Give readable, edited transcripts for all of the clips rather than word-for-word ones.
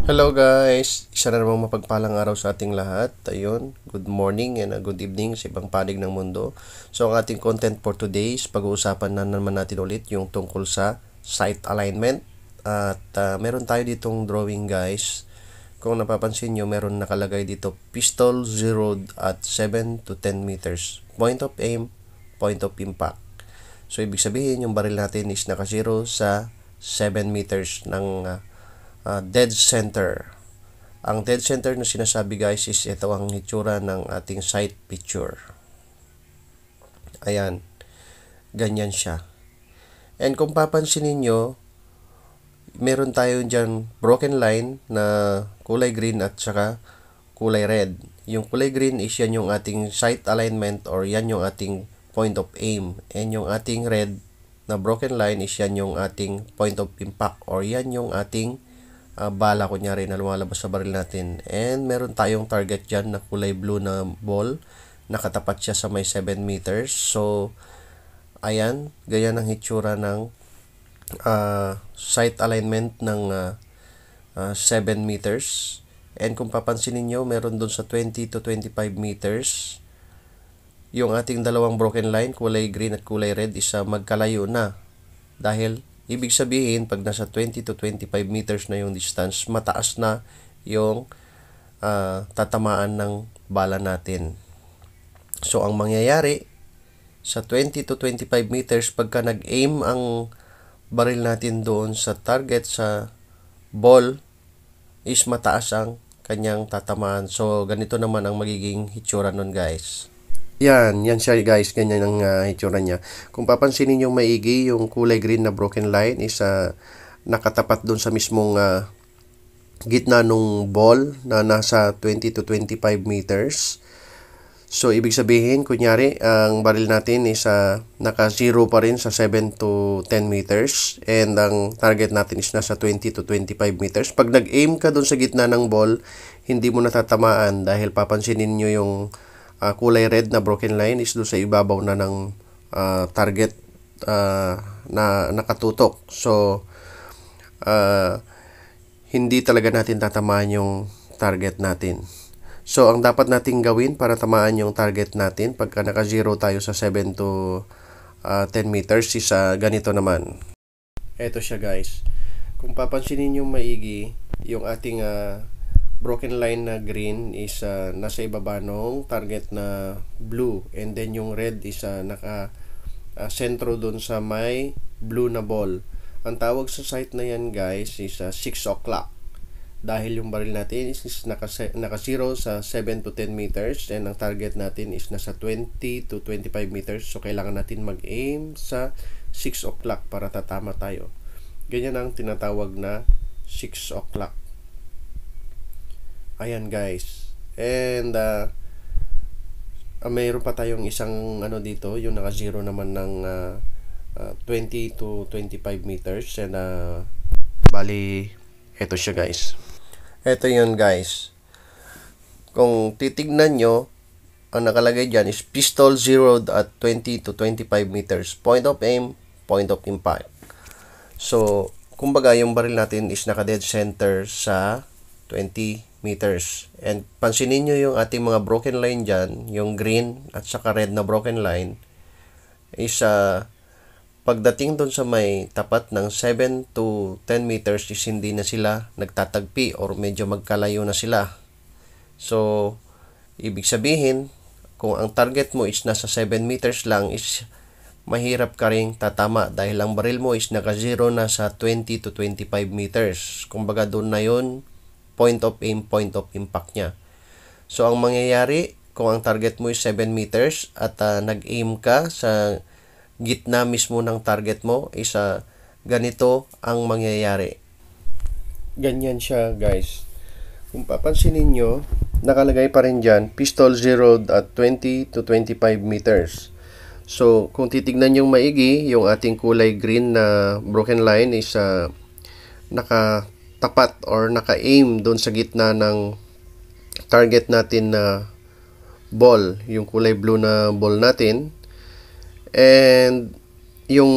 Hello guys! Isa na namang mapagpalang araw sa ating lahat. Ayun, good morning and good evening sa ibang panig ng mundo. So ang ating content for today is pag-uusapan na naman natin ulit yung tungkol sa sight alignment. At meron tayo ditong drawing guys. Kung napapansin nyo, meron nakalagay dito pistol zeroed at 7 to 10 meters. Point of aim, point of impact. So ibig sabihin yung baril natin is naka-zero sa 7 meters ng dead center. Ang dead center na sinasabi guys is ito ang hitsura ng ating sight picture. Ayan, ganyan siya. And kung papansinin nyo, meron tayo dyan broken line na kulay green at saka kulay red. Yung kulay green is yan yung ating sight alignment or yan yung ating point of aim. And yung ating red na broken line is yan yung ating point of impact or yan yung ating bala kunyari na lumalabas sa baril natin. And meron tayong target dyan na kulay blue na ball. Nakatapat siya sa may 7 meters. So, ayan, ganyan ang hitsura ng sight alignment ng 7 meters. And kung papansinin nyo, meron dun sa 20 to 25 meters. Yung ating dalawang broken line, kulay green at kulay red, isa magkalayo na. Dahil ibig sabihin, pag nasa 20 to 25 meters na yung distance, mataas na yung tatamaan ng bala natin. So, ang mangyayari, sa 20 to 25 meters, pagka nag-aim ang baril natin doon sa target sa ball, is mataas ang kanyang tatamaan. So, ganito naman ang magiging hitsura nun guys. Yan siya guys, ganyan ang hitsura niya. Kung papansinin yung maigi, yung kulay green na broken line is nakatapat doon sa mismong gitna nung ball na nasa 20 to 25 meters. So, ibig sabihin, kunyari, ang baril natin is naka-zero pa rin sa 7 to 10 meters and ang target natin is nasa 20 to 25 meters. Pag nag-aim ka doon sa gitna ng ball, hindi mo natatamaan dahil papansinin nyo yung kulay red na broken line is doon sa ibabaw na ng target na nakatutok. So, hindi talaga natin tatamaan yung target natin. So, ang dapat nating gawin para tamaan yung target natin pagka naka-zero tayo sa 7 to 10 meters is ganito naman. Eto siya guys. Kung papansinin yung maigi, yung ating broken line na green is nasa ibaba nung target na blue and then yung red is naka sentro dun sa may blue na ball. Ang tawag sa sight na yan guys is 6 o'clock dahil yung baril natin is naka 0 sa 7 to 10 meters and ang target natin is nasa 20 to 25 meters. So kailangan natin mag-aim sa 6 o'clock para tatama tayo. Ganyan ang tinatawag na 6 o'clock. Ayan guys. And mayroon pa tayong isang dito, yung naka-zero naman ng 20 to 25 meters and bali eto siya guys. Eto yun guys. Kung titignan nyo, ang nakalagay dyan is pistol zeroed at 20 to 25 meters. Point of aim, point of impact. So, kumbaga yung baril natin is naka-dead center sa 20 meters. And pansinin nyo yung ating mga broken line dyan, yung green at saka red na broken line, is pagdating doon sa may tapat ng 7 to 10 meters is hindi na sila nagtatagpi or medyo magkalayo na sila. So, ibig sabihin, kung ang target mo is nasa 7 meters lang is mahirap ka ring tatama dahil ang baril mo is naka-zero na sa 20 to 25 meters. Kumbaga doon na yun, point of aim, point of impact niya. So, ang mangyayari, kung ang target mo is 7 meters at nag-aim ka sa gitna mismo ng target mo, is ganito ang mangyayari. Ganyan siya, guys. Kung papansinin nyo, nakalagay pa rin dyan, pistol zeroed at 20 to 25 meters. So, kung titignan yung maigi, yung ating kulay green na broken line is nakatapat or naka-aim doon sa gitna ng target natin na ball, yung kulay blue na ball natin. And yung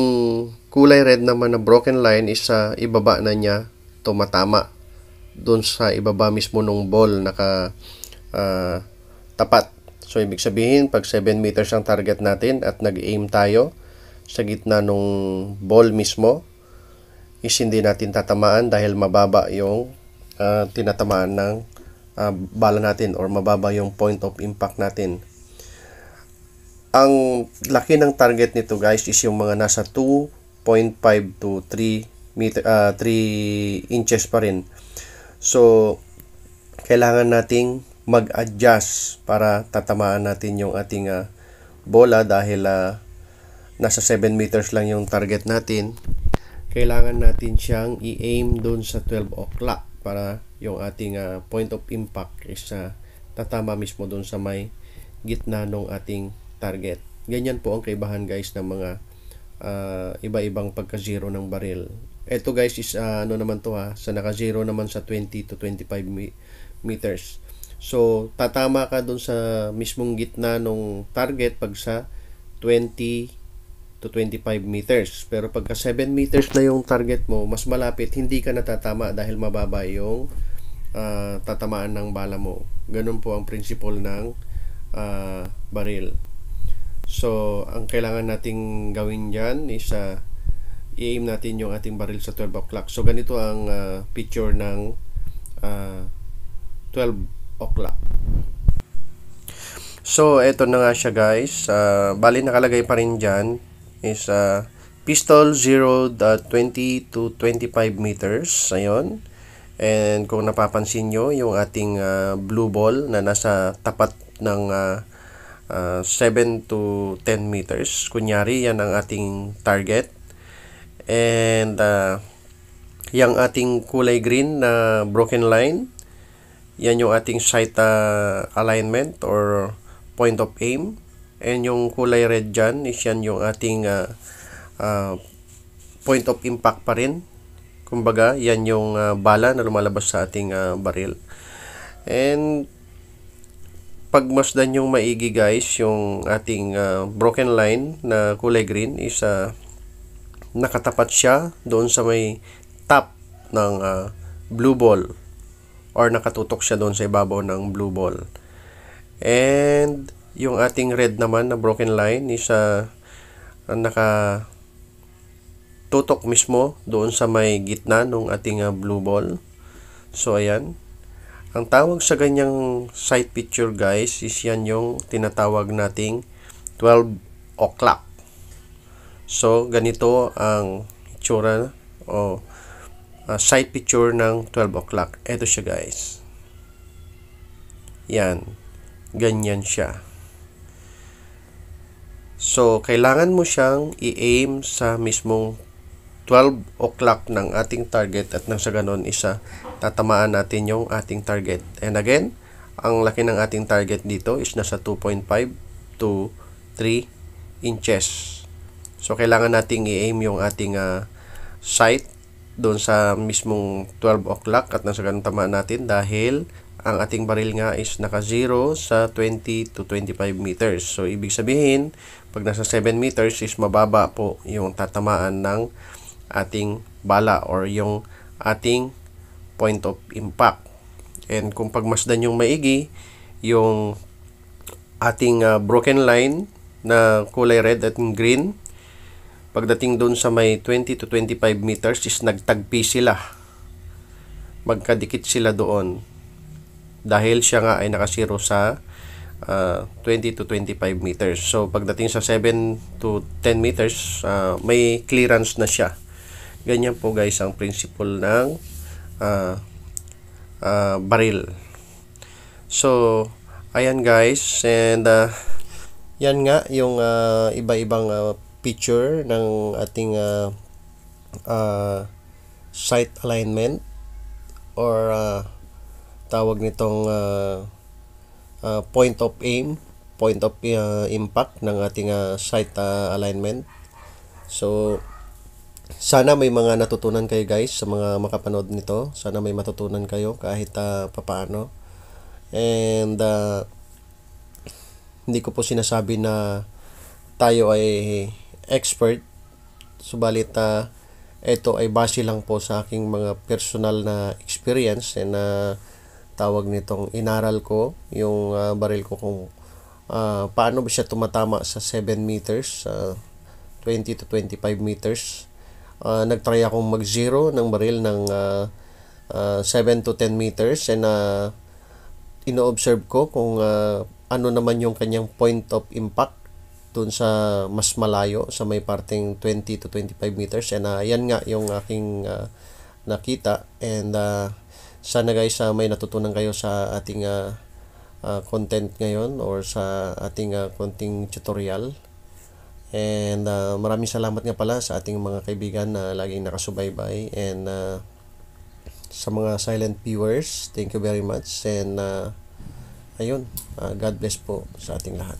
kulay red naman na broken line is ibaba na niya tumatama. doon sa ibaba mismo ng ball naka tapat. So ibig sabihin pag 7 meters ang target natin at nag-aim tayo sa gitna ng ball mismo, is hindi natin tatamaan dahil mababa yung tinatamaan ng bala natin or mababa yung point of impact natin. Ang laki ng target nito guys is yung mga nasa 2.5 to 3 inches pa rin. So kailangan nating mag-adjust para tatamaan natin yung ating bola dahil nasa 7 meters lang yung target natin. Kailangan natin siyang i-aim doon sa 12 o'clock para yung ating point of impact is tatama mismo doon sa may gitna ng ating target. Ganyan po ang kaibahan guys ng mga iba-ibang pagka-zero ng baril. Ito guys is ano naman to sa naka-zero naman sa 20 to 25 meters. So tatama ka doon sa mismong gitna ng target pag sa 20 to 25 meters. Pero pagka 7 meters na yung target mo, mas malapit, hindi ka natatama dahil mababa yung tatamaan ng bala mo. Ganun po ang principle ng baril. So, ang kailangan nating gawin dyan is i-aim natin yung ating baril sa 12 o'clock. So, ganito ang picture ng 12 o'clock. So, eto na nga siya guys. Bali, nakalagay pa rin dyan is pistol 0 20 to 25 meters. Ayun. And kung napapansin nyo, yung ating blue ball na nasa tapat ng 7 to 10 meters. Kunyari, yan ang ating target. And yung ating kulay green na broken line, yan yung ating sight alignment or point of aim. And yung kulay red dyan is yan yung ating point of impact pa rin. Kumbaga, yan yung bala na lumalabas sa ating baril. And pagmasdan yung maigi guys, yung ating broken line na kulay green is nakatapat siya doon sa may top ng blue ball or nakatutok siya doon sa ibabaw ng blue ball. And yung ating red naman na broken line is nakatutok mismo doon sa may gitna ng ating blue ball. So ayan. Ang tawag sa ganyang sight picture guys is yan yung tinatawag nating 12 o'clock. So ganito ang itsura o sight picture ng 12 o'clock. Ito siya guys. Yan. Ganyan siya. So kailangan mo siyang i-aim sa mismong 12 o'clock ng ating target at nang sa ganon tatamaan natin yung ating target. And again, ang laki ng ating target dito is nasa 2.5 to 3 inches. So kailangan nating i-aim yung ating sight doon sa mismong 12 o'clock at nang sa ganon tamaan natin dahil ang ating baril nga is naka-0 sa 20 to 25 meters. So ibig sabihin, pag nasa 7 meters is mababa po yung tatamaan ng ating bala or yung ating point of impact. And kung pagmasdan yung maigi, yung ating broken line na kulay red at green, pagdating doon sa may 20 to 25 meters is nagtagpi sila. Magkadikit sila doon. Dahil siya nga ay nakasiro sa 20 to 25 meters. So pagdating sa 7 to 10 meters, may clearance na siya. Ganyan po guys ang principle ng baril. So ayan guys, and yan nga yung iba-ibang picture ng ating sight alignment or tawag nitong point of aim, point of impact ng ating sight alignment. So sana may mga natutunan kayo guys sa mga makapanood nito. Sana may matutunan kayo kahit papaano. And hindi ko po sinasabi na tayo ay expert. Subalit ito ay base lang po sa aking mga personal na experience and tawag nitong inaral ko yung baril ko kung paano ba siya tumatama sa 7 meters, 20 to 25 meters. Nagtry akong mag-zero ng baril ng 7 to 10 meters and ino-observe ko kung ano naman yung kanyang point of impact dun sa mas malayo sa may parteng 20 to 25 meters and yan nga yung aking nakita and sana guys may natutunan kayo sa ating content ngayon or sa ating konting tutorial and maraming salamat nga pala sa ating mga kaibigan na laging nakasubaybay and sa mga silent viewers, thank you very much and ayun, God bless po sa ating lahat.